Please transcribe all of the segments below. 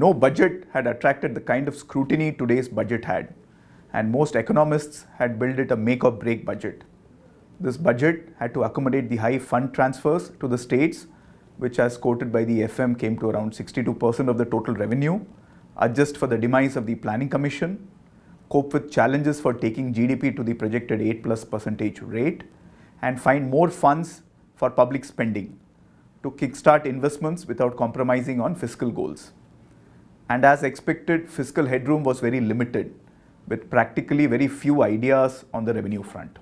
No budget had attracted the kind of scrutiny today's budget had, and most economists had billed it a make or break budget. This budget had to accommodate the high fund transfers to the states, which as quoted by the FM came to around 62% of the total revenue, adjust for the demise of the Planning Commission, cope with challenges for taking GDP to the projected 8+% rate, and find more funds for public spending to kickstart investments without compromising on fiscal goals. And as expected, fiscal headroom was very limited, with practically very few ideas on the revenue front.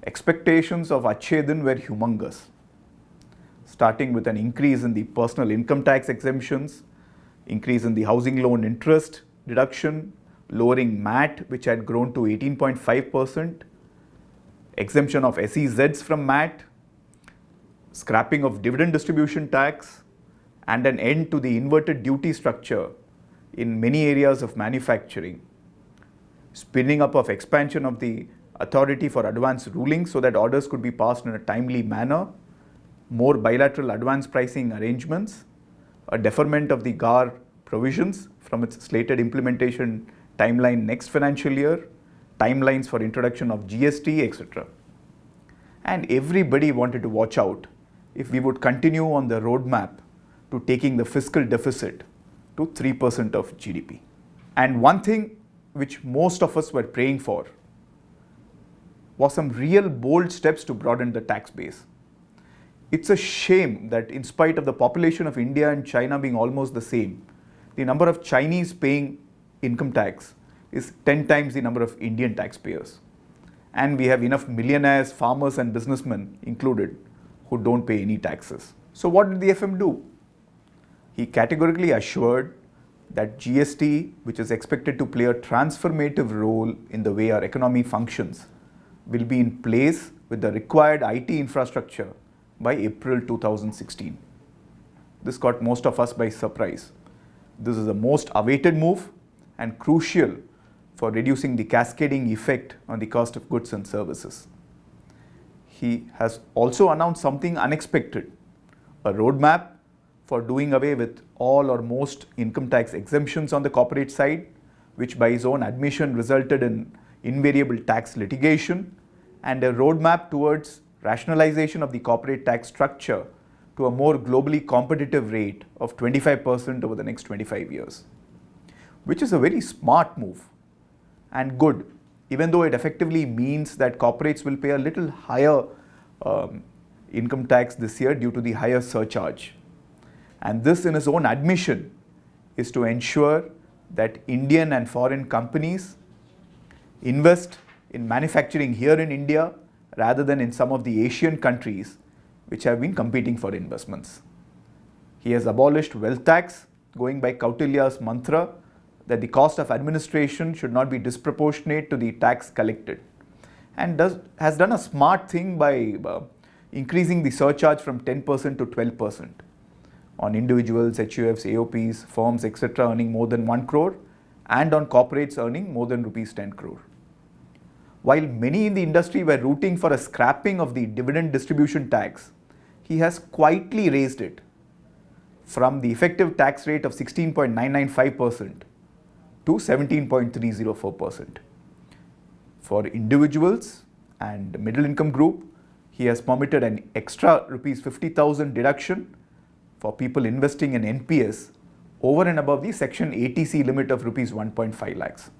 Expectations of Achedin were humongous, starting with an increase in the personal income tax exemptions, increase in the housing loan interest deduction, lowering MAT, which had grown to 18.5%, exemption of SEZs from MAT, scrapping of dividend distribution tax, and an end to the inverted duty structure in many areas of manufacturing, spinning up of expansion of the authority for advance ruling so that orders could be passed in a timely manner, more bilateral advance pricing arrangements, a deferment of the GAR provisions from its slated implementation timeline next financial year, timelines for introduction of GST, etc. And everybody wanted to watch out if we would continue on the roadmap to taking the fiscal deficit to 3% of GDP. And one thing which most of us were praying for was some real bold steps to broaden the tax base. It's a shame that in spite of the population of India and China being almost the same, the number of Chinese paying income tax is 10 times the number of Indian taxpayers. And we have enough millionaires, farmers and businessmen included who don't pay any taxes. So what did the FM do? He categorically assured that GST, which is expected to play a transformative role in the way our economy functions, will be in place with the required IT infrastructure by April 2016. This caught most of us by surprise. This is the most awaited move and crucial for reducing the cascading effect on the cost of goods and services. He has also announced something unexpected, a roadmap for doing away with all or most income tax exemptions on the corporate side, which by his own admission resulted in invariable tax litigation, and a roadmap towards rationalization of the corporate tax structure to a more globally competitive rate of 25% over the next 25 years, which is a very smart move and good, even though it effectively means that corporates will pay a little higher income tax this year due to the higher surcharge. And this, in his own admission, is to ensure that Indian and foreign companies invest in manufacturing here in India rather than in some of the Asian countries which have been competing for investments. He has abolished wealth tax, going by Kautilya's mantra that the cost of administration should not be disproportionate to the tax collected, and has done a smart thing by increasing the surcharge from 10% to 12% on individuals, HUFs, AOPs, firms, etc. earning more than 1 crore and on corporates earning more than rupees 10 crore. While many in the industry were rooting for a scrapping of the dividend distribution tax, he has quietly raised it from the effective tax rate of 16.995% to 17.304%. For individuals and middle income group, he has permitted an extra rupees 50,000 deduction for people investing in NPS over and above the section 80C limit of rupees 1.5 lakhs,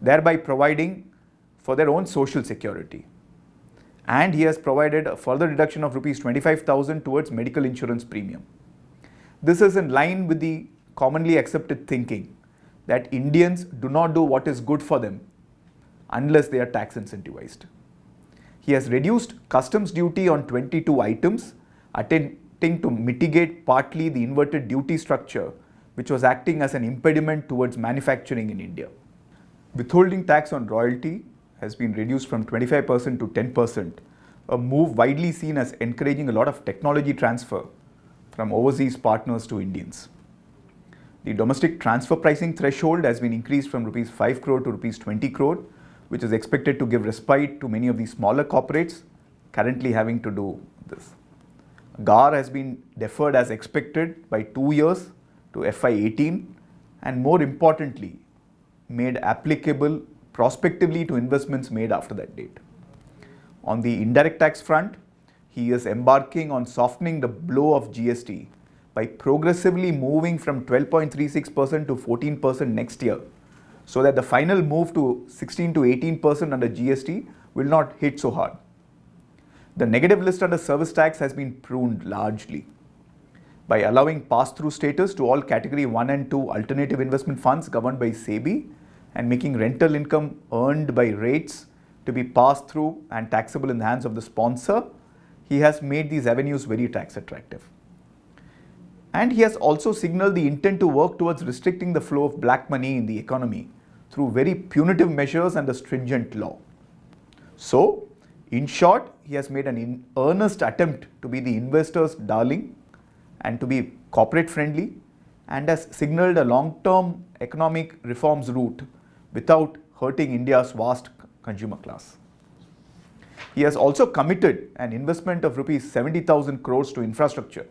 thereby providing for their own social security. And he has provided a further deduction of rupees 25,000 towards medical insurance premium. This is in line with the commonly accepted thinking that Indians do not do what is good for them unless they are tax incentivized. He has reduced customs duty on 22 items, attempting to mitigate partly the inverted duty structure which was acting as an impediment towards manufacturing in India. Withholding tax on royalty has been reduced from 25% to 10%, a move widely seen as encouraging a lot of technology transfer from overseas partners to Indians. The domestic transfer pricing threshold has been increased from rupees 5 crore to rupees 20 crore, which is expected to give respite to many of the smaller corporates currently having to do this. GAR has been deferred as expected by 2 years to FY18 and more importantly, made applicable prospectively to investments made after that date. On the indirect tax front, he is embarking on softening the blow of GST by progressively moving from 12.36% to 14% next year, so that the final move to 16 to 18% under GST will not hit so hard. The negative list under service tax has been pruned largely by allowing pass-through status to all category 1 and 2 alternative investment funds governed by SEBI and making rental income earned by rates to be passed through and taxable in the hands of the sponsor. He has made these avenues very tax attractive. And he has also signaled the intent to work towards restricting the flow of black money in the economy through very punitive measures and a stringent law. So, in short, he has made an earnest attempt to be the investor's darling and to be corporate friendly, and has signaled a long-term economic reforms route without hurting India's vast consumer class. He has also committed an investment of rupees 70,000 crores to infrastructure,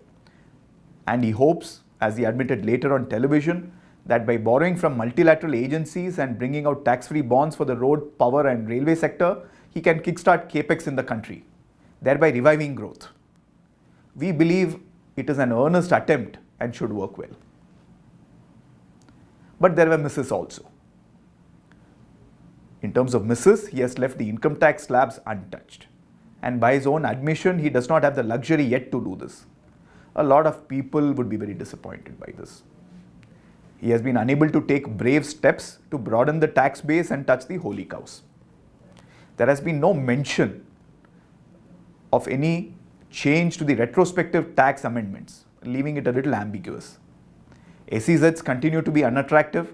and he hopes, as he admitted later on television, that by borrowing from multilateral agencies and bringing out tax-free bonds for the road, power and railway sector, he can kickstart capex in the country, thereby reviving growth. We believe it is an earnest attempt and should work well. But there were misses also. In terms of misses, he has left the income tax slabs untouched. And by his own admission, he does not have the luxury yet to do this. A lot of people would be very disappointed by this. He has been unable to take brave steps to broaden the tax base and touch the holy cows. There has been no mention of any change to the retrospective tax amendments, leaving it a little ambiguous. SEZs continue to be unattractive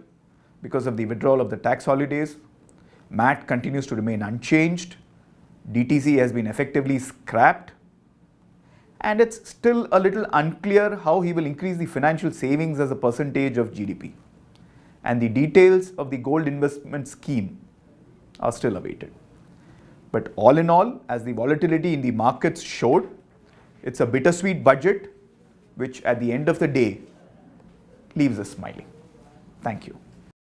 because of the withdrawal of the tax holidays. MAT continues to remain unchanged. DTC has been effectively scrapped. And it's still a little unclear how he will increase the financial savings as a percentage of GDP. And the details of the gold investment scheme are still awaited. But all in all, as the volatility in the markets showed, it's a bittersweet budget, which at the end of the day leaves us smiling. Thank you.